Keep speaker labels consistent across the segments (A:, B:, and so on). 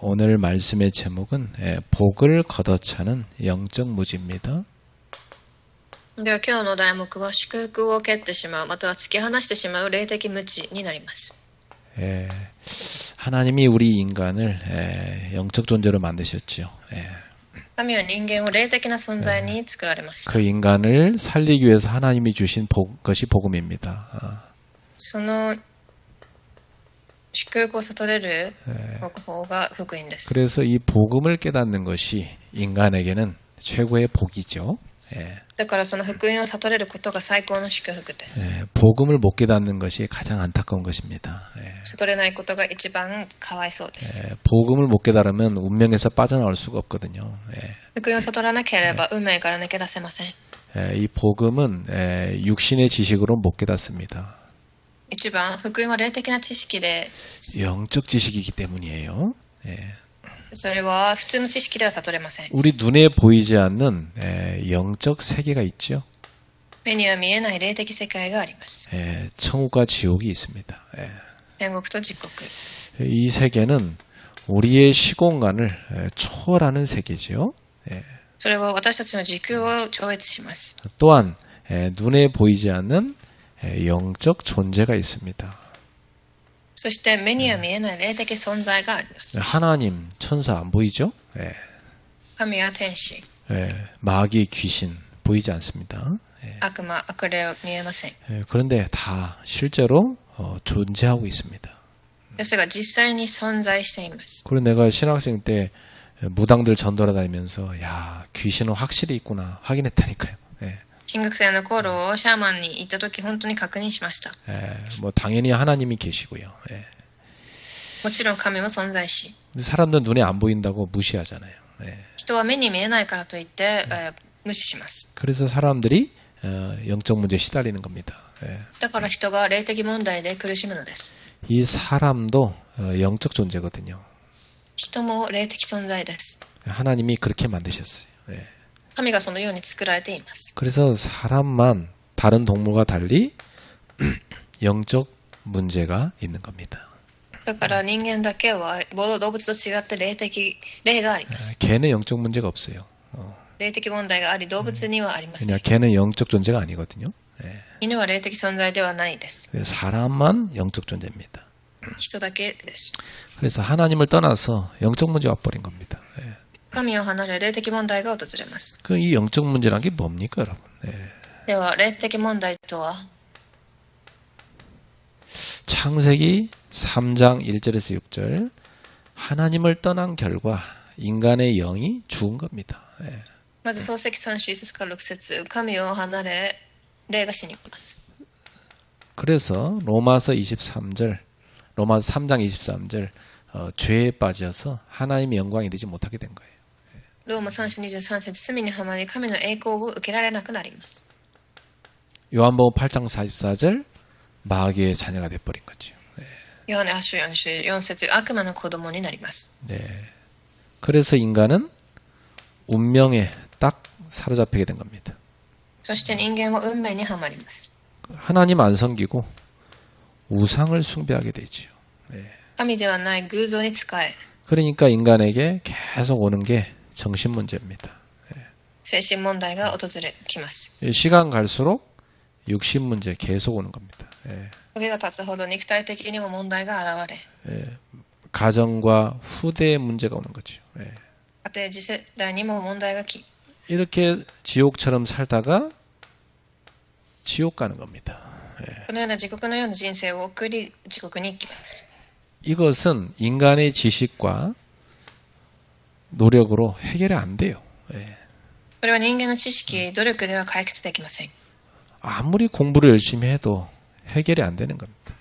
A: 오늘 말씀의 제목은 복을 걷어차는 영적 무지입니다.
B: では今日の題目は祝福を蹴ってしまうまたは突き放してしまう霊的無知になります。
A: 하나님이 우리 인간을 영적 존재로 만드셨지요.
B: 神は人間を霊的な存在に作られました。
A: 그 인간을 살리기 위해서 하나님이 주신 것이 복음입니다.
B: その祝福を悟れる方法が福音です。
A: 그래서 이 복음을 깨닫는 것이 인간에게는 최고의 복이죠.
B: だからその福音を悟れることが最高の祝福です。
A: 복음을 못 깨닫는 것이 가장 안타까운 것입니다.
B: 悟れないことが一番かわいそうです。
A: 복음을 못 깨달으면 운명에서 빠져나올 수가 없거든요.
B: 福音を悟らなければ運命から抜け出せません。
A: 이 복음은 육신의 지식으로 못 깨닫습니다.
B: 一番福音は霊的な知識で
A: 영적 지식이기 때문이에요.
B: それは普通の知識では悟れません。
A: 우리 눈에 보이지 않는 영적 세계가 있죠.
B: 目には見えない霊的世界があります。
A: 천국과 지옥이 있습니다.
B: 天国と地獄。
A: 이 세계는 우리의 시공간을 초월하는 세계지요.
B: それは私たちの時空を超越します。
A: 또한 눈에 보이지 않는 영적 존재가 있습니다.
B: そして目には見えない霊的存在があります。
A: 하나님, 천사 안 보이죠?
B: 神や天使、
A: 마귀, 귀신 보이지 않습니다.
B: 悪魔、悪霊は見えません。
A: 그런데 다 실제로 존재하고 있습니다.
B: ですが実際に存在しています。
A: 그리고 내가 신학생 때 무당들 전도하다니면서 야 귀신은 확실히 있구나 확인했다니까요.
B: 金学生の頃シャーマンに行った時本当に確認しました。
A: 뭐 당연히 하나님이 계시고요.
B: もちろん神も存在し、
A: 사람들 눈에 안 보인다고 무시하잖아요.
B: 人は目に見えないからといって、無視します。
A: 그래서 사람들이 영적 문제에 시달리는 겁니다.
B: だから人が霊的問題で苦しむのです。
A: 이 사람도 영적 존재거든요.
B: 人も霊的存在です。
A: 하나님이 그렇게 만드셨어요.
B: 神がそのように作られています。
A: 그래서 사람만 다른 동물과 달리 영적 문제가 있는 겁니다.
B: だから人間だけは動物と違って霊があります。
A: 개는 영적 문제가 없어요.
B: 霊的問題があり動物にはありません。
A: 그냥 개는 영적 존재가 아니거든요.
B: 犬は霊的存在ではないです。
A: 사람만 영적 존재입니다.
B: 人だけです。
A: 그래서 하나님을 떠나서 영적 문제가 와버린 겁니다.
B: 神を離れ霊的問題が訪れます。
A: 이 영적 문제란 게 뭡니까, 여러분?
B: では霊的問題とは
A: 창세기 3장 1절에서 6절 하나님을 떠난 결과 인간의 영이 죽은 겁니다.
B: まず創世記3章1節から6節神を離れ霊が死にます。
A: 그래서 로마서 23절 로마서 3장 23절 죄에 빠져서 하나님의 영광에 이르지 못하게 된 거예요.
B: ローマ3章23節罪にはまり神の栄光を受けられなくなります。
A: 요한복음 8장 44절 마귀의 자녀가 돼버린 거죠.
B: ヨハネ8章4節悪魔の子供になります。
A: 그래서 인간은 운명에 딱 사로잡히게 된 겁니다.
B: そして人間は運命にはまります。
A: 하나님 안 섬기고 우상을 숭배하게 되죠.
B: 神ではない偶像に仕え
A: 그러니까 인간에게 계속 오는 게 정신 문제입니다.
B: 精神問題が訪れきます。
A: 시간 갈수록 육신 문제 계속 오는 겁니다.
B: 時が経つほど肉体的にも問題が現れ
A: 가정과 후대의 문제가 오는 거죠.
B: 家庭次世代にも問題がき
A: 이렇게 지옥처럼 살다가 지옥 가는 겁니다.
B: このような地獄のような人生を送り地獄に行きます。
A: 이것은 인간의 지식과 노력으로 해결이 안 돼요.
B: これは人間の知識、努力では解決できません。
A: 아무리 공부를 열심히 해도 해결이 안 되는 겁니다.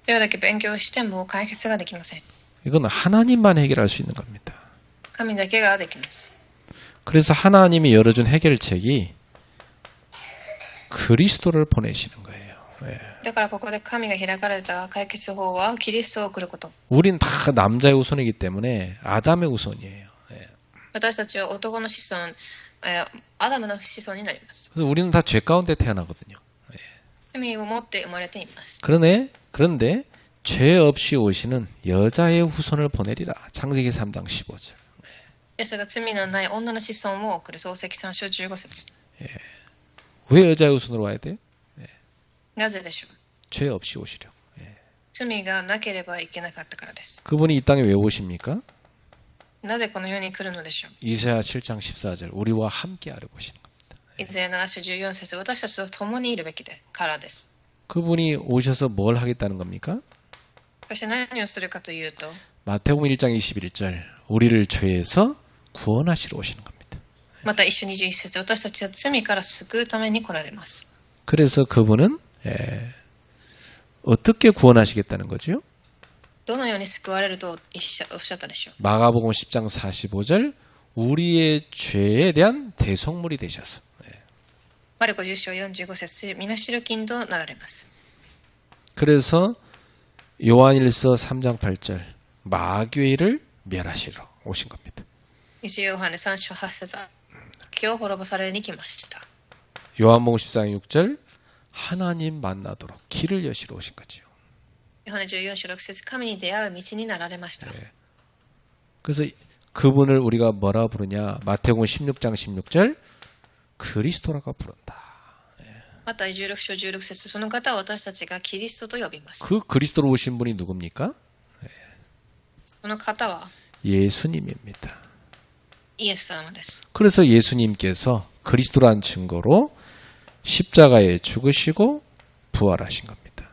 B: どれだけ勉強しても解決ができません。
A: 이건 하나님만 해결할 수 있는 겁니다.
B: 神だけができます。
A: 그래서 하나님이 열어준 해결책이 그리스도를 보내시는 거예요.
B: だからここで神が開かれた解決法はキリストを送ること。
A: 우린 다 남자의 후손이기 때문에 아담의 후손이에요.
B: 私たちは男の子孫、アダムの子孫になります。
A: 그래서 우리는 다 죄 가운데 태어나거든요.
B: 罪を持って生まれています。
A: 그런데 죄 없이 오시는 여자의 후손을 보내리라. 창세기 3장 15절.
B: イエスが罪のない女の子孫を送る。創世記3章15節。
A: 왜 여자의 후손으로 와야 돼요?
B: なぜでしょう。
A: 죄 없이 오시려.
B: 罪がなければいけなかったからです。
A: 그분이 이 땅에 왜 오십니까?
B: なぜこの世に来るのでしょう。
A: 이사야 7장 14절. 우리와 함께 하려고 오시는 겁니다.
B: イザヤ7章14節、私たちと共にいるべきでからです。
A: 그분이 오셔서 뭘 하겠다는 겁니까?
B: そして何をするかというと、
A: 마태복음 1장 21절. 우리를 죄에서 구원하시러 오시는 겁니다.
B: また一緒21節、私たちは罪から救うために来られます。
A: 그래서 그분은 어떻게 구원하시겠다는 거죠?
B: どのように救われるとおっしゃったでしょう。
A: 마가복음 10장 45절. 우리의 죄에 대한 대속물이 되셔서.
B: マルコ10章45節、身代金となられます。
A: 그래서 요한일서 3장 8절. 마귀를 멸하시러 오신 겁니다.
B: 1ヨハネ3章8節、今日滅ぼされに来ました。
A: 요한복음 14장 6절. 하나님 만나도록 길을 여시러 오신 거지요.
B: ヨハネ14章6節、神に出会う道になられました。
A: 그래서 그분을 우리가 뭐라 부르냐? 마태복음 16장 16절. 그리스도라고 부른다.
B: また16章16節、その方は私たちがキリストと呼びます。
A: 그 그리스도로 오신 분이 누굽니까?
B: その方は
A: 예수님입니다.
B: イエス様です。
A: 그래서 예수님께서 그리스도란 증거로 십자가에 죽으시고 부활하신 겁니다.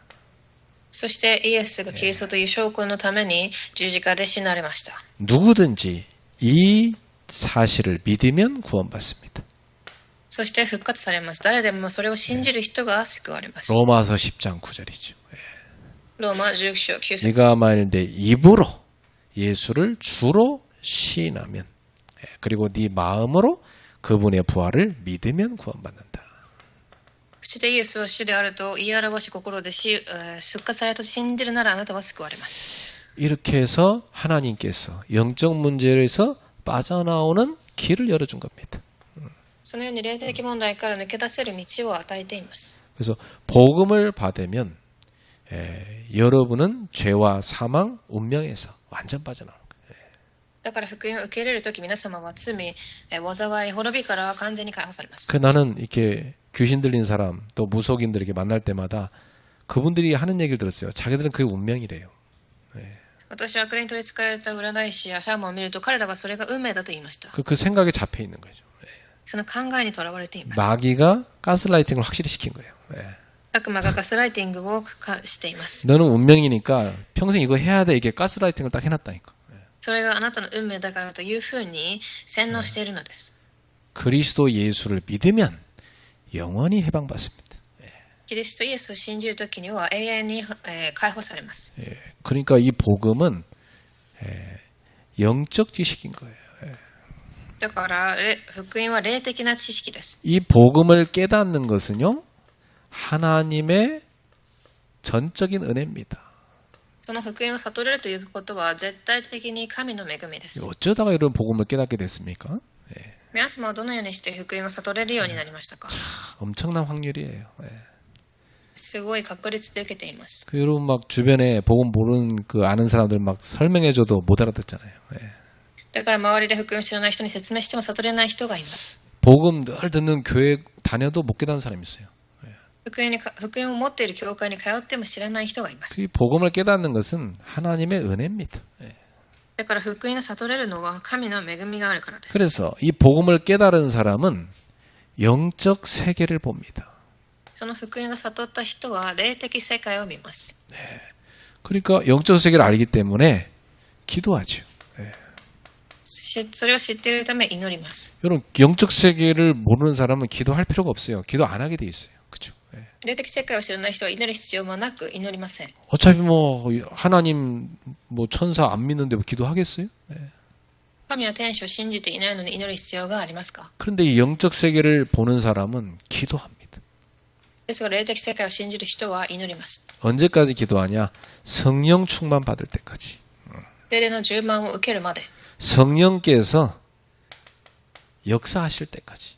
B: そしてイエスがキリストという証拠のために十字架で死なれました。
A: 누구든지 이 사실을 믿으면 구원받습니다.
B: そして復活されます。誰でもそれを信じる人が救われます。
A: 로마서 10장 9절이죠.
B: ローマ10章9節。
A: 네가 만일 내 입으로 예수를 주로 시인하면 그리고 네 마음으로 그분의 부활을 믿으면 구원받는다.
B: 口でイエスは主であると言い表し、心で復活されたと信じるならあなたは救われます。
A: 이렇게 해서 하나님께서 영적 문제에서 빠져나오는 길을 열어준 겁니다.
B: そのように霊的問題から抜け出せる道を与えています。
A: 그래서 복음을 받으면 여러분은 죄와 사망, 운명에서 완전 빠져나오는 거예요.
B: だから福音を受け入れるとき、皆様は罪、災い、滅びから完全に解放されます。
A: 그 나는 이렇게 귀신 들린 사람 또 무속인들 이렇게 만날 때마다 그분들이 하는 얘기를 들었어요. 자기들은 그게 운명이래요.
B: 私は悪霊に取り憑かれた占い師やシャーマンを見ると、彼らはそれが運命だと言いました。
A: 그 생각에 잡혀 있는 거죠.
B: その考えにとらわれています。
A: 마귀가 가스라이팅을 확실히 시킨 거예요.
B: 悪魔がガスライティングをしています。
A: 너는 운명이니까 평생 이거 해야 돼. 이게 가스라이팅을 딱 해놨다니까.
B: それがあなたの運命だからというふうに洗脳しているのです。
A: 그리스도 예수를 믿으면 영원히 해방받습니다.
B: キリストイエスを信じるときには永遠に解放されます。
A: 그러니까 이 복음은 영적 지식인 거예요.
B: だから福音は霊的な知識です。
A: 이 복음을 깨닫는 것은요, 하나님의 전적인 은혜입니다.
B: その福音を悟れるということは絶対的に神の恵みです。
A: 어쩌다가 이런 복음을 깨닫게 됐습니까?
B: 皆様はどのようにして福音を悟れるようになりましたか？
A: 엄청난 확률이에요.
B: すごい確率で受けています。
A: 그 여러분 막 주변에 복음 모르는 그 아는 사람들 막 설명해줘도 못 알아듣잖아요.
B: だから周りで福音を知らない人に説明しても悟れない人がいます。
A: 복음 늘 듣는 교회 다녀도 못 깨닫는 사람이 있어요.
B: 福音を持っている教会に通っても知らない人がいます。
A: 그 복음을 깨닫는 것은 하나님의 은혜입니다.
B: だから福音が悟れるのは神の恵みがあるからです。
A: 그래서 이 복음을 깨달은 사람은 영적 세계를 봅니다.
B: その福音が悟った人は霊的世界を見ます。
A: 그러니까 영적 세계를 알기 때문에 기도하죠.
B: それを知っているため祈ります。
A: 여러분 영적 세계를 모르는 사람은 기도할 필요가 없어요. 기도 안 하게 돼 있어요. 그렇죠?
B: 霊的世界を知らない人は祈る必要もなく祈りません。
A: 어차피 뭐 하나님 뭐 천사 안 믿는데 뭐 기도하겠어요?
B: 神は天使を信じていないのに祈る必要がありますか？
A: 그런데 이 영적 세계를 보는 사람은 기도합니다.
B: ですが霊的世界を信じる人は祈ります。
A: 언제까지 기도하냐? 성령 충만 받을 때까지.
B: 霊の充満を受けるまで、
A: 성령께서 역사하실 때까지.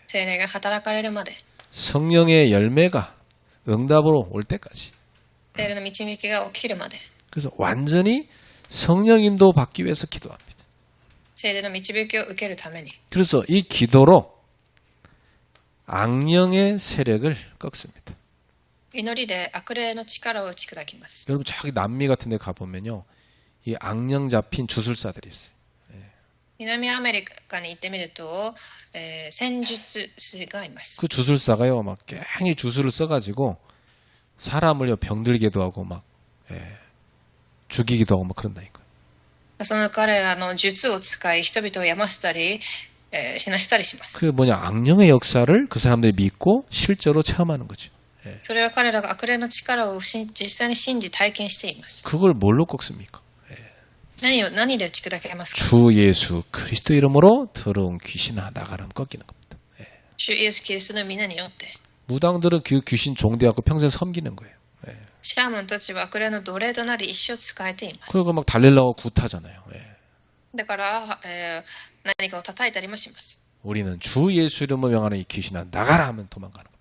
B: 聖霊が働かれるまで、
A: 성령의 열매가 응답으로 올 때까지.
B: 聖霊の導きが起きるまで
A: 그래서 완전히 성령 인도 받기 위해서 기도합니다.
B: 聖霊の導きを受けるために
A: 그래서 이 기도로 악령의 세력을 꺾습니다.
B: 祈りで悪霊の力を打ち砕きます
A: 여러분 저기 남미 같은 데 가보면요. 이 악령 잡힌 주술사들이 있어요.
B: 南アメリカに行ってみると、戦術師がいます
A: 그 주술사가요. 막 괜히 주술을 써가지고 사람을요 병들게도 하고 막 죽이기도 하고 막 그런다니까요.
B: その彼らの術を使い人々を病ませたり、死なせたりします
A: 그 뭐냐 악령의 역사를 그 사람들이 믿고 실제로 체험하는 거죠.
B: それは彼らが悪霊の力を実際に信じ体験しています
A: 그걸 뭘로 꺾습니까?
B: 何で打ち砕けますか
A: 주 예수 그리스도 이름으로 더러운 귀신아 나가라면 꺾이는 겁니다.
B: 主イエス・キリストの皆によって
A: 무당들은 그 귀신 종대하고 평생 섬기는 거예요.
B: シャーマンたちは悪霊の奴隷となり一生仕えています
A: 그리고 막 달릴라고 굿하잖아요.
B: だから、何かを叩いたりもします
A: 우리는 주 예수 이름을 명하는 이 귀신아 나가라 하면 도망가는 겁니다.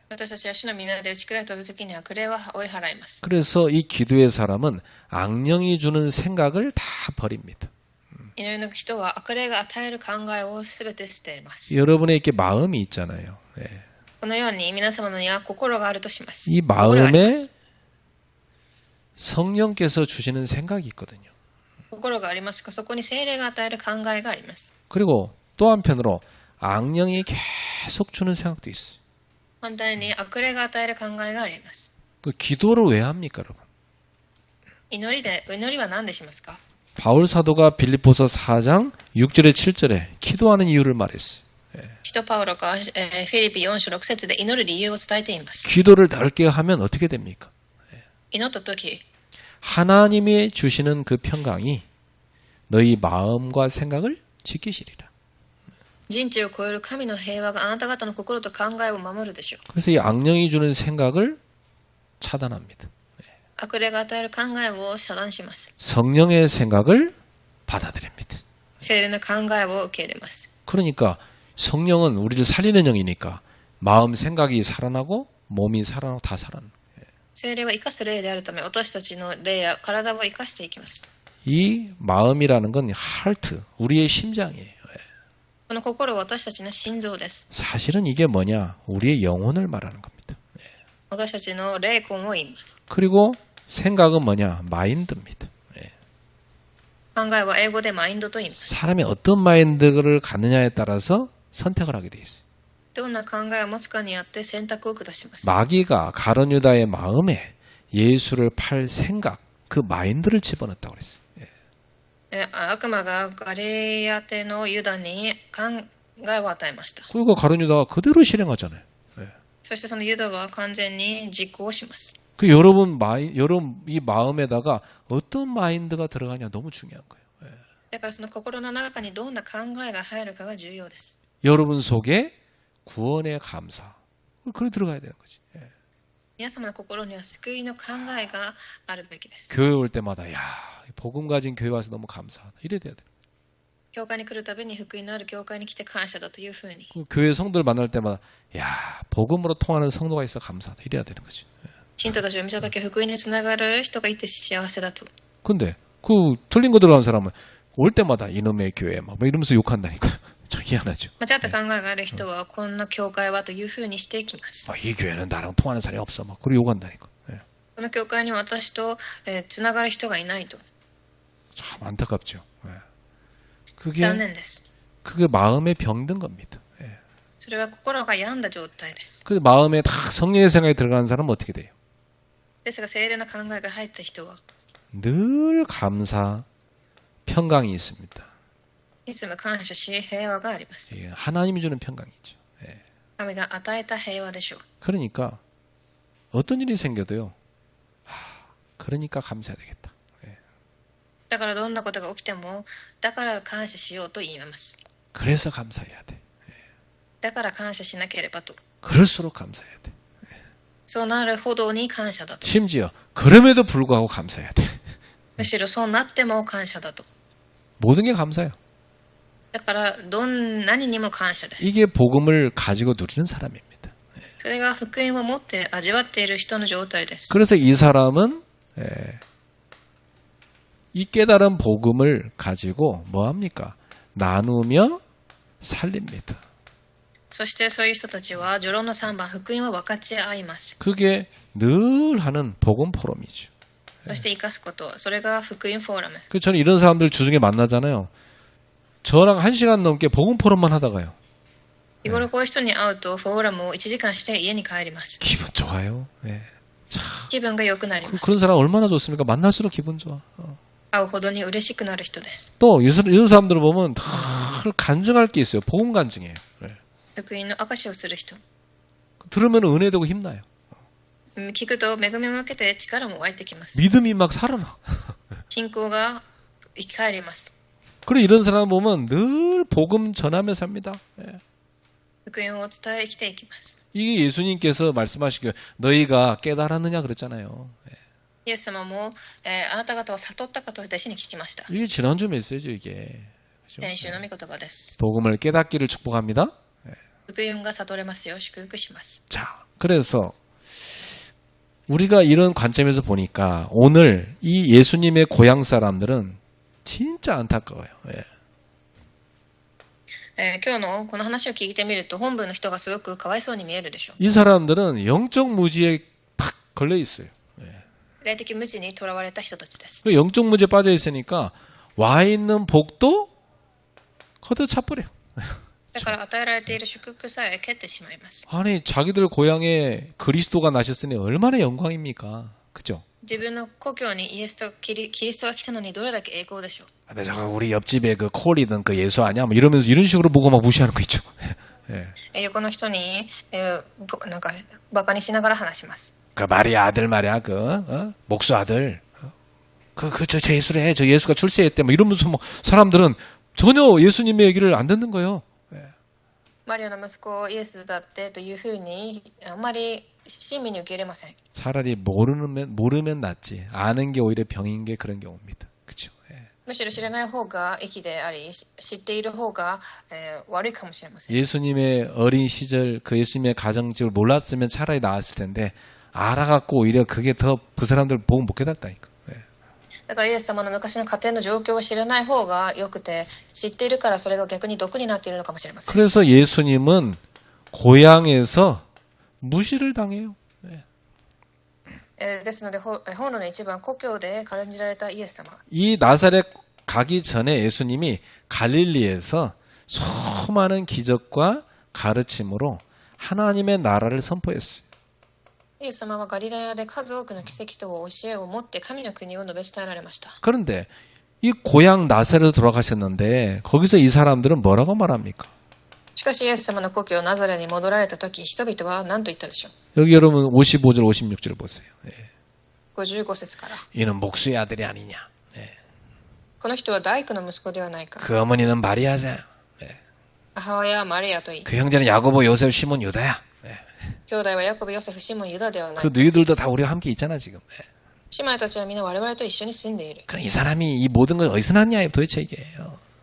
B: 私たちは主の皆で打ち砕いた時に悪霊は追い払います
A: 그래서 이 기도의 사람은 악령이 주는 생각을 다 버립니다.
B: 祈りの人は悪霊が与える考えをすべて捨てます
A: 여러분의 이렇게 마음이 있잖아요.
B: このように皆様には心があるとします
A: 이
B: 心がありま
A: 마음에
B: す
A: 성령께서 주시는 생각이 있거든요.
B: 心がありますがそこに聖霊が与える考えがあります
A: 그리고 또 한편으로 악령이 계속 주는 생각도 있어요.
B: 反対に悪霊が与える考えがあります
A: 그 기도를 왜 합니까, 여러분?
B: 祈りは何でしますか
A: 바울 사도가 빌립보서 4장 6절에 7절에 기도하는 이유를 말했어요.
B: 使徒パウロが、フィリピ4章6節で祈る理由を伝えています
A: 기도를 넓게 하면 어떻게 됩니까?
B: 祈った時
A: 하나님이 주시는 그 평강이 너희 마음과 생각을 지키시리라.
B: 人知を超える神の平和があなた方の心と考えを守るでしょう
A: 그래서 이 악령이 주는 생각을 차단합니다.
B: 悪霊が与える考えを遮断します
A: 성령의 생각을 받아들입니다.
B: 聖霊の考えを受け入れます
A: 그러니까 성령은 우리를 살리는 영이니까 마음 생각이 살아나고 몸이 살아나고 다 살아나는
B: 聖霊は生かす霊であるため私たちの霊や体を生かしていきます
A: 이 마음이라는 건 하트, 우리의 심장이에요.
B: この心は私たちの心臓です
A: 사실은 이게 뭐냐? 우리의 영혼을 말하는 겁니다.
B: 私たちの霊魂を言います
A: 그리고 생각은 뭐냐? 마인드입니다.
B: 考えは英語でマインドと言います
A: 사람이 어떤 마인드를 갖느냐에 따라서 선택을 하게 돼 있어요.
B: どんな考えを持つかによって選択を下します
A: 마귀가 가룟 유다의 마음에 예수를 팔 생각, 그 마인드를 집어넣었다고 그랬어요.
B: 悪魔がガリアテのユダに考えを与えました
A: 그리고 가룟 유다가 그대로 실행하잖아요.
B: そしてそのユダは完全に実行します
A: 그 여러분 이 마음에다가 어떤 마인드가 들어가냐 너무 중요한 거예요.
B: だからその心の中にどんな考えが入るかが重要です
A: 여러분 속에 구원의 감사, 그래 들어가야 되는 거지.
B: 皆様の心には救いの考えがあるべきです
A: 교회 올 때마다 야 복음 가진 교회 와서 너무 감사하다 이래야 돼야 돼.
B: 教会に来るたびに福音のある教会に来て感謝だというふうに
A: 그 교회 성도들 만날 때마다 야 복음으로 통하는 성도가 있어 감사하다 이래야 되는 거지.
B: 信徒たちを見たとき福音につながる人がいて幸せだと
A: 근데 그 틀린 거 들어간 사람은 올 때마다 이놈의 교회 막 이러면서 욕한다니까. 좀 희한하죠.
B: 間違った考えがある人はこんな教会はというふうにしていきます
A: 이 교회는 나랑 통하는 사람이 없어 막 그리고 욕한다니까.
B: この教会に私とつながる人がいないと
A: 참 안타깝죠. 그게
B: 残念です
A: 그게 마음에 병든 겁니다.
B: それは心が病んだ状態です
A: 그 마음에 다 성령의 생각이 들어가는 사람은 어떻게 돼요?
B: ですが聖霊の考えが入った人は
A: 늘 감사, 평강이 있습니다.
B: いつも感謝し平和があります
A: 예, 하나님이 주는 평강이죠. 예.
B: 神が与えた平和でしょう
A: 그러니까 어떤 일이 생겨도요. 그러니까 감사해야 되겠다.
B: だからどんなことが起きてもだから感謝しようと言います
A: 그래서 감사해야 돼.
B: だから感謝しなければと
A: 그럴수록 감사해야 돼.
B: そうなるほどに感謝だと
A: 심지어 그럼에도 불구하고 감사해야 돼.
B: むしろそうなっても感謝だと
A: 모든 게 감사해요.
B: だから何にも感謝です
A: 이게 복음을 가지고 누리는 사람입니다.
B: それが福音を持って味わっている人の状態です。
A: 그래서 이 사람은 이 깨달은 복음을 가지고 뭐합니까? 나누며 살립니다.
B: そしてそういう人たちは序論の3番福音を分かち合います。
A: 그게 늘 하는 복음 포럼이죠.
B: そして生かすこと、それが福音フォーラム。
A: 그래서 저는 이런 사람들 주중에 만나잖아요. 저랑 1시간 넘게 복음 포럼만 하다가요.
B: 日頃こういう人に会うとフォーラムを1時間して家に帰ります。
A: 기분 좋아요. 예. 참,
B: 気分が良くなります。
A: 그런 사람 얼마나 좋습니까? 만날수록 기분 좋아.
B: 会うほどに嬉しくなる人です。
A: 또 이런 사람들을 보면 다 간증할 게 있어요. 복음 간증이에요. 예.
B: 福音の証しをする人。
A: 들으면 은혜되고 힘나요.
B: 聞くと恵みを受けて力も湧いてきます。
A: 믿음이 막 살아나.
B: 信仰が生き返ります。
A: 그리고 이런 사람 보면 늘 복음 전하며 삽니다. 예.
B: 福音を伝え生きていきます。
A: 이게 예수님께서 말씀하시기에 너희가 깨달았느냐 그랬잖아요. 예.
B: イエス様も、あなた方は悟ったかと弟子に聞きました。
A: 이게 지난주 메시지죠 이게. 그죠?
B: 先週の御言葉です。
A: 복음을 깨닫기를 축복합니다.
B: 福音が悟れますよう祝福します。
A: 자, 그래서 우리가 이런 관점에서 보니까 오늘 이 예수님의 고향 사람들은 진짜 안타까워요. 예.
B: 今日のこの話を聞いてみると本部の人がすごくかわいそうに見えるでしょう。
A: 이 사람들은 영적 무지에 팍 걸려 있어요.
B: 霊的無知にとらわれた人たちです。
A: 그 영적 무지에 빠져 있으니까 와 있는 복도 거둬 차버려.
B: だから与えられている祝福さえ蹴ってしまいます。
A: 아니 자기들 고향에 그리스도가 나셨으니 얼마나 영광입니까? 그죠?
B: 自分の故郷にイエスとキリストが来たのにどれだけ栄光でしょう。
A: 근데 저거 우리 옆집에 그 콜이든 그 예수 아니야? 뭐 이러면서 이런 식으로 보고 막 무시하는 거 있죠. 예.
B: 横の人に、なんかバカにしながら話します。
A: 그 마리아 아들 말이야, 목수 아들. 저 예수래. 저 예수가 출세했대. 뭐 이러면서 뭐 사람들은 전혀 예수님의 얘기를 안 듣는 거예요.
B: マリアの息子イエスだってというふうにあんまり親身に受け入れません。
A: 차라리 모르면 낫지. 아는 게 오히려 병인 게 그런 경우입니다. 그렇죠? 예.
B: むしろ知らない方が益であり、知っている方が、悪いかもしれません。
A: 예수님의 어린 시절 그 예수님의 가정집을 몰랐으면 차라리 나았을 텐데 알아갖고 오히려 그게 더 그 사람들 복음 못 깨달다니까. 예.
B: だからイエス様の昔の家庭の状況を知らない方がよくて、知っているからそれが逆に毒になっているのかもしれません。
A: 그래서 예수님은 고향에서 무시를 당해요.
B: ですので本論の一番故郷で軽んじられたイエス様。
A: 이 나사렛 가기 전에 예수님이 갈릴리에서 수많은 기적과 가르침으로 하나님의 나라를 선포했어요.
B: イエス様はガリラヤで数多くの奇跡と教えを持って神の国を述べ伝えられました。
A: 그런데 이 고향 나사렛으로 돌아가셨는데 거기서 이 사람들은 뭐라고 말합니까?
B: しかしイエス様の故郷ナザレに戻られた時、人々は何と言ったでしょう。
A: 여기 여러분 55절 56절 보세요. 예.
B: 55節から。
A: 이는 목수의 아들이 아니냐.
B: この人は大工の息子ではないか。
A: 그 어머니는 마리아자.
B: 母親はマリアといい。
A: 그 형제는 야고보 요셉 시몬 유다야.
B: 兄弟はヤコブ、ヨセフ、シモン、ユダではない
A: 그 。 너희들도 다 우리와 함께 있잖아 지금.
B: 姉妹たちは皆我々と一緒に住んでいる。
A: 그럼 이 사람이 이 모든 걸 어디서 났냐 도대체 이게.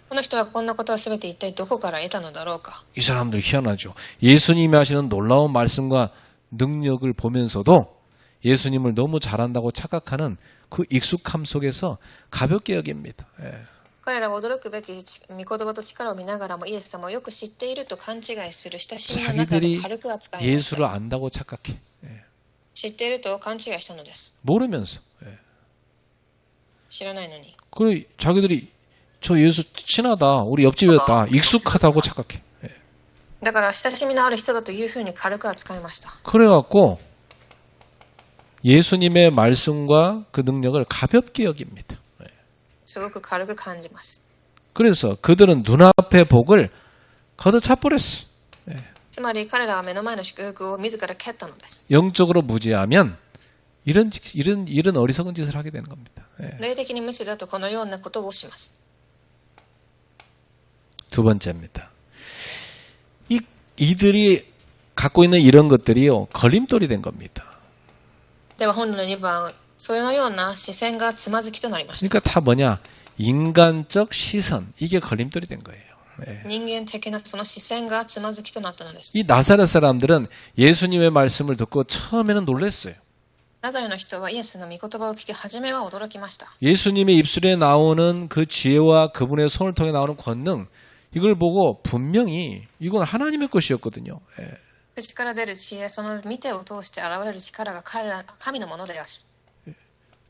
B: この人はこんなことは全て一体どこから得たのだろうか。
A: 이 사람들 희한하죠. 예수님이 하시는 놀라운 말씀과 능력을 보면서도 예수님을 너무 잘한다고 착각하는 그 익숙함 속에서 가볍게 여깁니다. 예.
B: 彼らは驚くべき御言葉と力を見ながらもイエス様をよく知っていると勘違いする親しみの中で軽く扱いまし
A: 예수를
B: た。
A: 안다고 착각해. 예.
B: 知っていると勘違いしたのです。
A: 모르면서. 예.
B: 知らないのに。
A: 그래 자기들이 저 예수 친하다. 우리 옆집이었다. 익숙하다고 착각해. 예.
B: だから親しみのある人だというふうに軽く扱いました。
A: 그래갖고 예수님의 말씀과 그 능력을 가볍게 여깁니다.
B: すごく軽く感じます。
A: 그래서 그들은 눈앞의 복을 걷어차버렸어.
B: つまり彼らは目の前の祝福を自ら蹴ったのです。
A: 영적으로 무지하면 이런 어리석은 짓을 하게 되는 겁니다.
B: 霊的に無知だとこのようなことをします。
A: 두 번째입니다. 이들이 갖고 있는 이런 것들이요 걸림돌이 된 겁니다.
B: では本の2番、そのような視線がつまずきとなりました。
A: 그러니까 다 뭐냐 인간적 시선 이게 걸림돌이 된 거예요. 예.
B: 人間的なその視線がつまずきとなったのです。
A: 이 나사렛 사람들은 예수님의 말씀을 듣고 처음에는 놀랐어요.
B: ナザレの人はイエスの御言葉を聞き、初めは驚きました。
A: 예수님의 입술에 나오는 그 지혜와 그분의 손을 통해 나오는 권능, 이걸 보고 분명히 이건 하나님의 것이었거든요. 예.
B: 口から出る知恵、その見てを通して現れる力が神のものであし。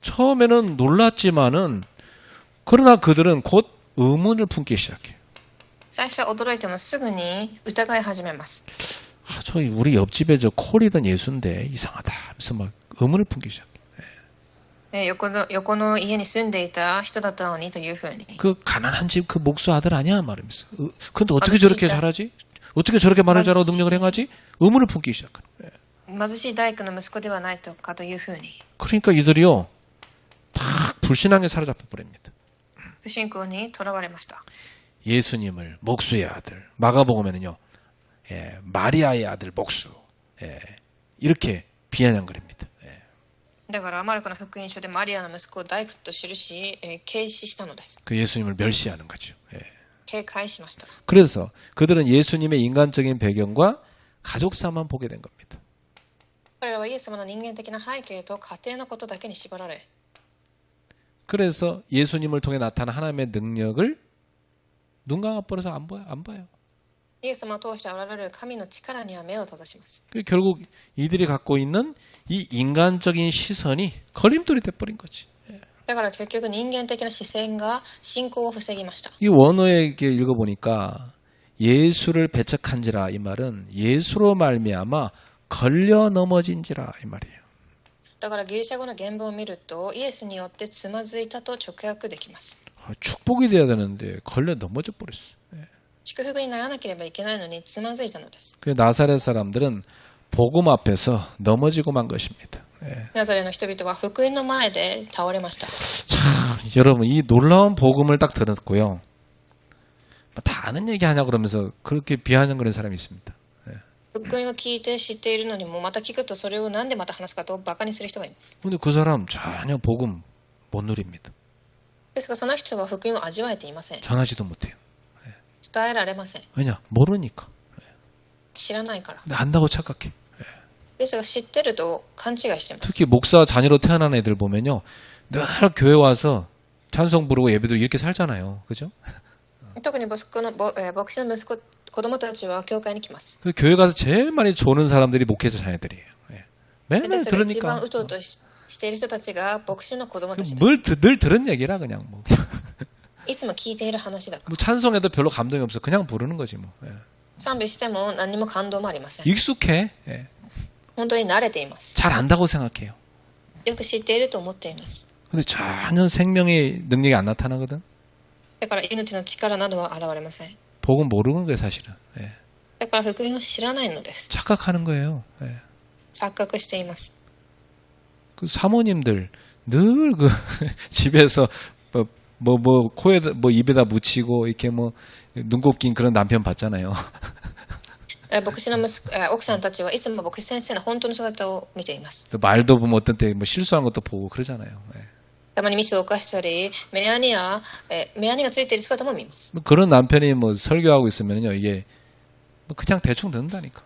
A: 처음에는 놀랐지만은 그러나 그들은 곧 의문을 품기 시작해요.
B: 最初は驚いてもすぐに疑い始めます。
A: 저 우리 옆집에 저 콜이던 예수인데 이상하다 하면서 막 의문을 품기 시작해요.
B: 横の家に住んでいた人だったのにというふうに。
A: 그 가난한 집 그 목수 아들 아니야 말하면서. 근데 어떻게 저렇게 잘하지? 어떻게 저렇게 말을 잘하고 능력을 행하지? 의문을 품기 시작해요.
B: 貧しい大工の息子ではないかというふうに。
A: 그러니까 이들이요 다 불신앙에 사로잡혀 버립니다.
B: 不信仰にとらわれました。
A: 예수님을 목수의 아들, 마가복음에는요, 예, 마리아의 아들 목수, 예, 이렇게 비아냥거립니다. 예.
B: だからマルコの福音書でマリアの息子を大工と記し、軽視したのです。
A: 그 예수님을 멸시하는 거죠. 예.
B: 警戒しました。
A: 그래서 그들은 예수님의 인간적인 배경과 가족사만 보게 된 겁니다.
B: 彼らはイエス様の人間的な背景と家庭のことだけに縛られ、
A: 그래서 예수님을 통해 나타난 하나님의 능력을 눈 감아버려서 안 봐요.
B: イエス様を通して現れる神の力には目を閉ざします。
A: 결국 이들이 갖고 있는 이 인간적인 시선이 걸림돌이 돼버린 거지.
B: だから結局人間的な視線が信仰を防ぎました。
A: 이 원어에 읽어보니까 예수를 배척한지라 이 말은 예수로 말미암아 걸려 넘어진지라 이 말이에요.
B: だからギリシャ語の原文を見るとイエスによってつまずいたと直訳できます。
A: 축복이 돼야 되는데 걸려 넘어져 버렸어.
B: 祝福にならなければいけないのにつまずいたのです。
A: 그 나사렛 사람들은 복음 앞에서 넘어지고 만 것입니다.
B: ナザレの人々は福音の前で倒れました。
A: 참, 여러분 이 놀라운 복음을 딱 들었고요. 다 아는 얘기 하냐 그러면서 그렇게 비아냥거리는 사람이 있습니다.
B: 福音を聞いて知っているのにもまた聞くとそれをなんでまた話すかとバカにする人がいます。
A: 근데 그 사람 전혀 복음 못 누립니다.
B: ですがその人は福音を味わえていません。
A: 전하지도 못해요.
B: 伝えられません。
A: 왜냐? 모르니까.
B: 知らないから。
A: 근데 안다고 착각해.
B: ですが知ってると勘違いしています。
A: 특히 목사 자녀로 태어난 애들 보면요. 늘 교회 와서 찬송 부르고 예배드리고 이렇게 살잖아요. 그죠?
B: 特に牧師の息子、子供たちは教会に来ます。
A: 그 교회 가서 제일 많이 조는 사람들이 목회자 자녀들이에요. 예.
B: で
A: 맨날
B: すが一
A: 들으니까
B: 番うとうとしている人たちが牧師の子供たちです。
A: 늘 들은 얘기라 그냥 뭐.
B: いつも聞いている話だから。
A: 뭐 찬송에도 별로 감동이 없어. 그냥 부르는 거지 뭐. 예.
B: 賛美しても何も感動もありません。
A: 익숙해. 예.
B: 本当に慣れています。
A: 잘 안다고 생각해요.
B: よく知っていると思っています。
A: 근데 전혀 생명의 능력이 안 나타나거든.
B: だから命の力などは現れません。
A: 복음 모르는 거예요, 사실은. 예.
B: だから福音を知らないのです。
A: 착각하는 거예요. 예.
B: 錯覚しています。
A: 그 사모님들 늘 그 집에서 뭐 코에다 뭐 입에다 묻히고 이렇게 뭐 눈곱 낀 그런 남편 봤잖아요.
B: 牧師の奥さんたちはいつも牧師先生の本当の姿を見ています。
A: 또 말도 보면 어떤 때 뭐 실수한 것도 보고 그러잖아요. 예.
B: たまにミスを犯したり、目やにがついている姿も見ます。
A: 뭐 그런 남편이 뭐 설교하고 있으면요 이게 뭐 그냥 대충 듣는다니까.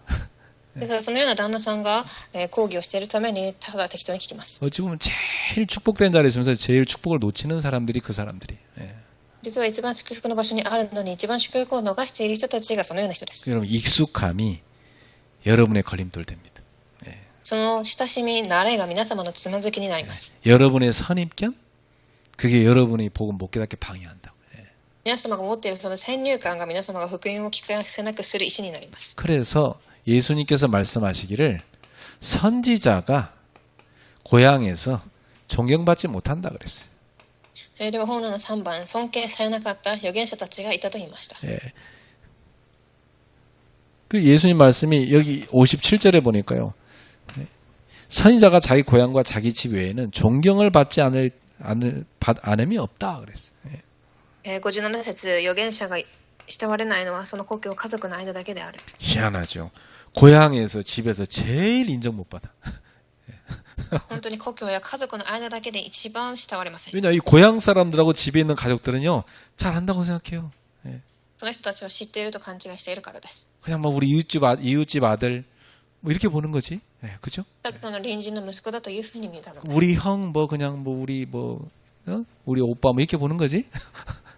B: ですからそのような旦那さんが講義をしているためにただ適当に聞きます。
A: 어찌 보면 제일 축복된 자리에 있으면서 제일 축복을 놓치는 사람들이 그 사람들이. 예.
B: 実は一番祝福の場所にあるのに一番祝福を逃している人たちがそのような人です。
A: 여러분 익숙함이 여러분의 걸림돌 됩니다.
B: その親しみ、慣れが皆様のつまずきになります。
A: 여러분의 선입견 그게 여러분이 복음 못 깨닫게 방해한다고.
B: 皆様が持っているその先入観が皆様が福音を聞かせなくする石になります。
A: 그래서 예수님께서 말씀하시기를 선지자가 고향에서 존경받지 못한다 그랬어요.
B: では本の3番、尊敬されなかった預言者たちがいたと言いました。
A: 예. 그 예수님 말씀이 여기 57절에 보니까요. 선지자가 자기 고향과 자기 집 외에는 존경을 받지 않음이 없다 그랬어요.
B: 57節、預言者が慕われないのはその故郷家族の間だけである。
A: 희한하죠. 고향에서 집에서 제일 인정 못 받아.
B: 本当に故郷や家族の間だけで一番慕われません。
A: 왜냐 이 고향 사람들하고 집에 있는 가족들은요 잘 안다고 생각해요.
B: そその人たちは知っていると勘違いしているからです。
A: 그냥 뭐 우리 이웃집 아들 뭐 이렇게 보는 거지. 네, 그죠?
B: ただの隣人の息子だというふうに見たのです。
A: 우리 형 뭐 그냥 뭐 우리 뭐 우리 오빠 뭐 이렇게 보는 거지.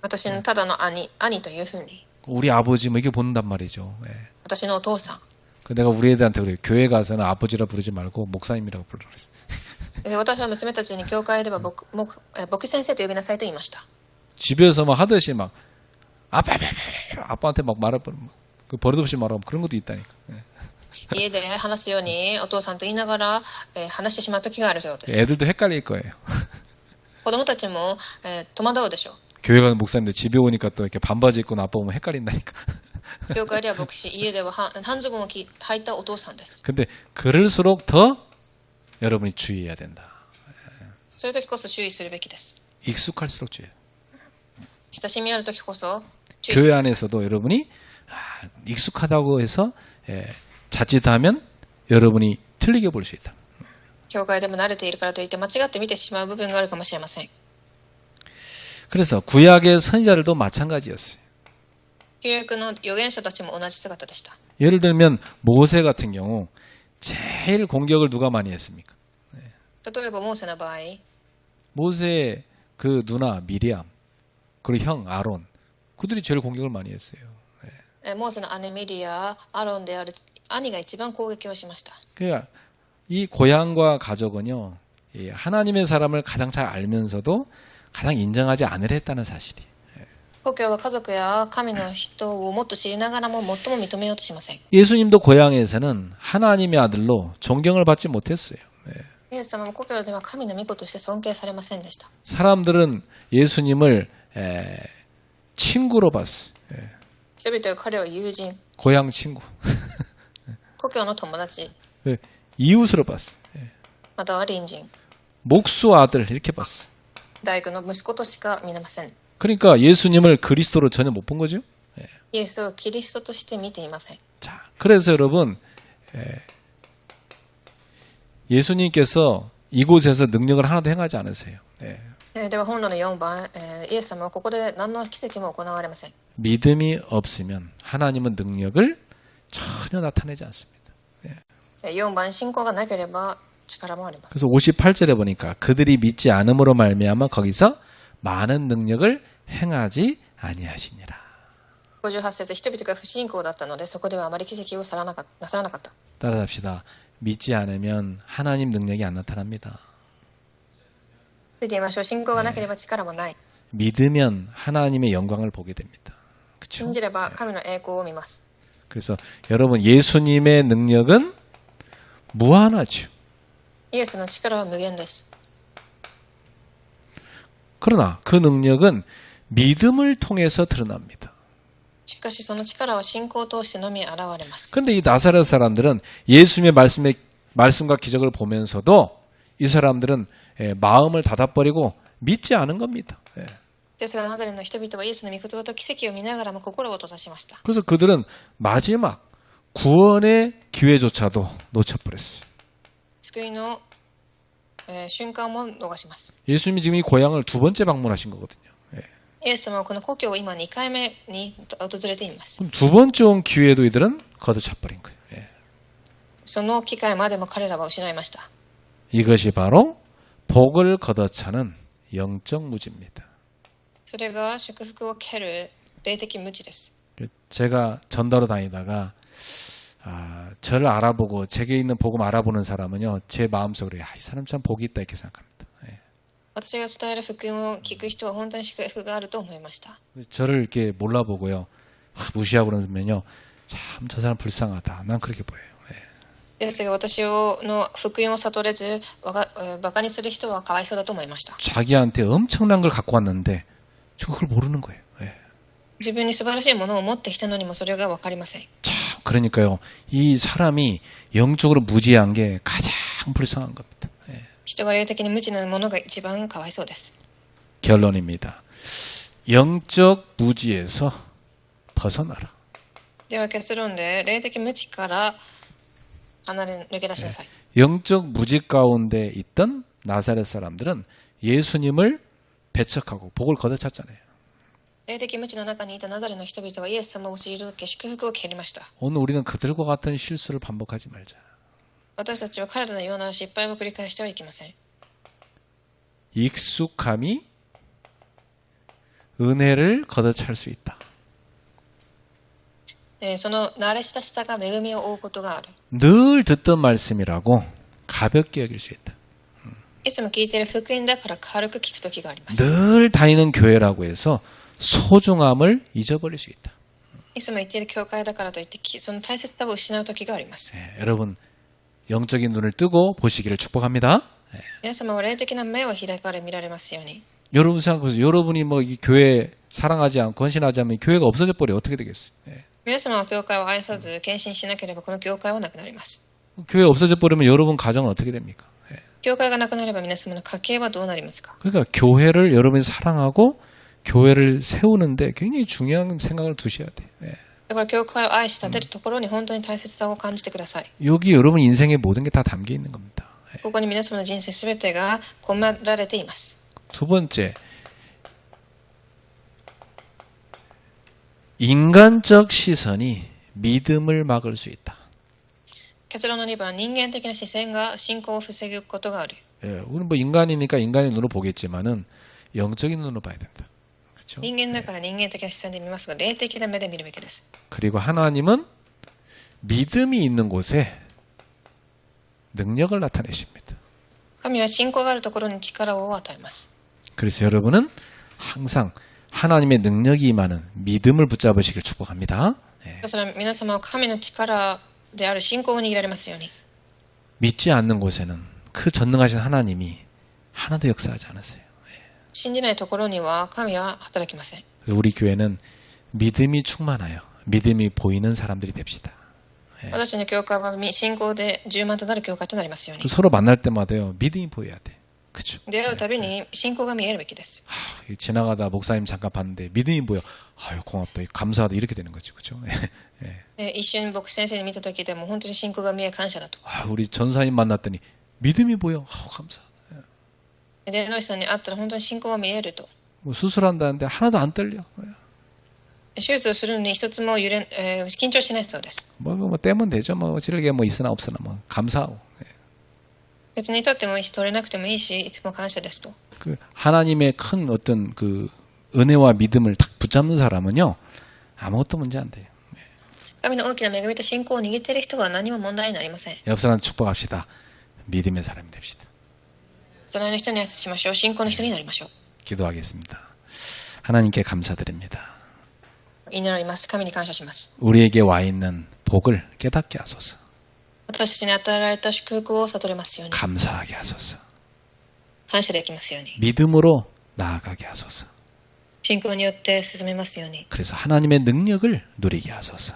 B: 私のただの兄というふうに、
A: 우리 아버지 뭐 이렇게 본단 말이죠. 예.
B: 私のお父さん。
A: 그 내가 우리 애들한테 그래. 교회 가서는 아버지라 부르지 말고 목사님이라고 부르라 그랬어.
B: で私は娘たちに教会では牧先生と呼びなさいと言いました。
A: 집에서 막 하듯이 막 아빠한테 막 말할 그 버릇없이 말하면 그런 것도 있다니까. 예.
B: 家で話すようにお父さんと言いながら、話してしまう時があるそうです。
A: 애들도 헷갈릴 거예요.
B: 子供たちも、戸惑うでしょう。
A: 교회 가는 목사님들 집에 오니까 또 이렇게 반바지 입고 아빠 보면 헷갈린다니까.
B: 教会では牧師、家では半ズボンを履いたお父さんです。
A: 근데 그럴수록 더 여러분이 주의해야 된다.
B: そういう時こそ注意するべきです。
A: 익숙할수록 주의해야 된다.
B: 親しみある時こそ注意し
A: 교회
B: ます。
A: 안에서도 여러분이 익숙하다고 해서 자칫하면 여러분이 틀리게 볼 수 있다.
B: 教会でも慣れているからといって間違って見てしまう部分があるかもしれません。
A: 그래서 구약의 선지자들도 마찬가지였어요.
B: 旧約の預言者たちも同じ姿でした。
A: 예를 들면 모세 같은 경우 제일 공격을 누가 많이 했습니까?
B: 例えばモーセの場合、
A: 모세의 그 누나 미리암 그리고 형 아론 그들이 제일 공격을 많이 했어요.
B: モーセの姉ミリア、アロンである兄が一番攻撃をしました。
A: 그러니까 이 고향과 가족은요 하나님의 사람을 가장 잘 알면서도 가장 인정하지 않으려 했다는 사실이.
B: 故郷は家族や神の人をもっと知りながらも最も認めようとしません。
A: 예수님도 고향에서는 하나님의 아들로 존경을 받지 못했어요.
B: イエス様も故郷では神の御子として尊敬されませんでした。
A: 사람들은 예수님을 친구로 봤어요.
B: 人々は彼を友人、
A: 고향 친구.
B: 故郷の友達、
A: 이웃으로 봤어요.
B: または隣人、
A: 목수 아들 이렇게 봤어요.
B: 大工の息子としか見れません。
A: 그러니까 예수님을 그리스도로 전혀 못 본 거죠.
B: イエスをキリストとして見ていません。
A: 자, 그래서 여러분 예수님께서 이곳에서 능력을 하나도 행하지 않으세요.
B: では本論の4番、イエス様はここで何の奇跡も行われません。
A: 믿음이 없으면 하나님은 능력을 전혀 나타내지 않습니다.
B: 4番、信仰がなければ力もあります。
A: 그래서 58절에 보니까 그들이 믿지 않음으로 말미암아 거기서 많은 능력을 행하지 아니하시니라.
B: 58節、人々が不信仰だったのでそこではあまり奇跡をなさらなかった。
A: 따라합시다. 믿지 않으면 하나님 능력이 안 나타납니다.
B: ついてみましょう。信仰がなければ力もない。
A: 믿으면 하나님의 영광을 보게 됩니다. 그렇죠?
B: 信じれば神の栄光を見ます。
A: 그래서 여러분 예수님의 능력은 무한하죠.
B: イエスの力は無限です。
A: 그러나 그 능력은 믿음을 통해서 드러납니다.
B: しかしその力は信仰を通してのみ現れます。
A: 근데 이 나사렛 사람들은 예수님의 말씀과 기적을 보면서도 이 사람들은 마음을 닫아버리고 믿지 않은 겁니다.
B: ですがナザレの人々はイエスの御言葉と奇跡を見ながらも心を閉ざしました。
A: 그래서 그들은 마지막 구원의 기회조차도 놓쳐버렸어요.
B: 救いの、瞬間も逃します。
A: 예수님이 지금 이 고향을 두 번째 방문하신 거거든요.
B: イエス様はこの故郷を今2回目に訪れています。
A: 그럼 두 번째 온 기회도 이들은 거둬차버린 거예요.
B: その機会までも彼らは失いました。
A: 이것이 바로 복을 걷어차는 영적 무지입니다.
B: それが祝福を蹴る霊的無知です。
A: 제가 전도로 다니다가 저를 알아보고 제게 있는 복음 알아보는 사람은요 제 마음속으로 이 사람 참 복이 있다 이렇게 생각합니다.
B: 私が伝える福音を聞く人は本当に祝福があると思いました。
A: 저를 이렇게 몰라보고요 무시하고 그러면요 참 저 사람 불쌍하다. 난 그렇게 보여요.
B: ですが私の福音を悟れずバカにする人はかわいそうだと思いました。
A: 자기한테 엄청난 걸 갖고 왔는데 지금 그걸 모르는 거예요.
B: 自分に素晴らしいものを持ってきたのにもそれが分かりません。
A: 참 그러니까요 이 사람이 영적으로 무지한 게 가장 불쌍한 겁니다.
B: 人が霊的に無知なものが一番かわいそうです。
A: 결론입니다. 영적 무지에서 벗어나라.
B: では結論で霊的無知から抜け出しなさい。
A: 영적 무지 가운데 있던 나사렛 사람들은 예수님을 배척하고 복을 걷어찼잖아요.
B: 霊的無知の中にいたナザレの人々はイエス様を退け祝福を蹴りました。
A: 오늘 우리는 그들과 같은 실수를 반복하지 말자.
B: 私たちは彼らのような失敗を繰り返してはいけません。
A: 익숙함이 은혜를 걷어찰 수 있다.
B: その慣れ親しさが恵みを追うことがある。
A: 늘 듣던 말씀이라고 가볍게 여길 수 있다.
B: いつも聞いている福音だから軽く聞くときがあります。
A: 늘 다니는 교회라고 해서 소중함을 잊어버릴 수 있다.
B: いつも行っている教会だからといってその大切さを失うときがあります。
A: 여러분 영적인 눈을 뜨고 보시기를 축복합니다.
B: 皆様は霊的な目を開かれ見られますように。
A: 여러분 생각해보세요. 여러분이 뭐 이 교회 사랑하지 않고 헌신하지 않으면 교회가 없어져 버려 어떻게 되겠어요?
B: 皆様は教会を愛さず献身しなければこの教会はなくなります。
A: 교회 없어져 버리면 여러분 가정은 어떻게 됩니까?
B: 教会がなくなれば皆様の家計はどうなりますか？
A: 그러니까 교회를 여러분이 사랑하고 교회를 세우는데 굉장히 중요한 생각을 두셔야 돼요.
B: だから教会を愛し立てるところに本当に大切さを感じてください。
A: 여기 여러분 인생의 모든 게 다 담겨 있는 겁니다.
B: ここに皆様の人生すべてが込められています。
A: 두 번째, 인간적 시선이 믿음을 막을 수 있다.
B: 結論の2番、人間的な視線が信仰を防ぐことがある。
A: 우리는 뭐 인간이니까 인간의 눈으로 보겠지만은 영적인 눈으로 봐야 된다. 그렇죠?
B: 人間だから人間的な視線で見ますが、霊的な目で見るべきです。
A: 그리고 하나님은 믿음이 있는 곳에 능력을 나타내십니다.
B: 神は信仰があるところに力を与えます。
A: 그래서 여러분은 항상 하나님의 능력이 임하는 믿음을 붙잡으시길 축복합니다.
B: それは皆様は神の力である信仰を握られますように。
A: 믿지 않는 곳에는 그 전능하신 하나님이 하나도 역사하지 않았어요.
B: 信じないところには神は働きません。
A: 그래서 우리 교회는 믿음이 충만하여 믿음이 보이는 사람들이 됩시다.
B: 私の教会は信仰で充満となる教会となりますように。
A: 서로 만날 때마다요 믿음이 보여야 돼. 그렇죠?
B: 出会うたびに信仰が見えるべきです。
A: 지나가다 목사님 잠깐 봤는데 믿음이 보여. 아유 고맙다, 감사하다 이렇게 되는 거죠, 그렇죠?
B: 一瞬僕先生に見た時でも本当に信仰が見え感謝だと。
A: 우리 전사님 만났더니 믿음이 보여. 감사하다.
B: でノイさんに会ったら本当に信仰が見えると。
A: 뭐 수술한다는데 하나도 안 떨려.
B: 手術をするのに一つも緊張しないそうです。
A: 뭐 떼면 되죠. 뭐 찌르게 뭐 있으나 없으나 뭐 감사하고.
B: 別に取ってもいいし取れなくてもいいしいつも感謝ですと。
A: 그 하나님의 큰 어떤 그 은혜와 믿음을 딱 붙잡는 사람은요 아무것도 문제 안 돼요.
B: 神の大きな恵みと信仰を握っている人は何も問題になりません。
A: 옆 사람 축복합시다. 믿음의 사람이 됩시다.
B: 隣の人に挨拶しましょう。信仰の人になりましょう。
A: 기도하겠습니다. 하나님께 감사드립니다.
B: 祈ります。神に感謝します。
A: 우리에게 와 있는 복을 깨닫게 하소서.
B: 私たちに与えられた祝福を悟れますように。
A: 감사하게 하소서.
B: 感謝できますように。
A: 믿음으로 나아가게 하소서.
B: 信仰によって進めますように。
A: 그래서 하나님의 능력을 누리게 하소서.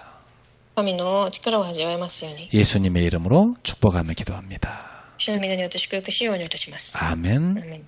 B: 神の力を味わえますように。
A: 예수님의 이름으로 축복하며 기도합니다.
B: 主の皆によって祝福しようにいたします。
A: 아멘.
B: 아멘.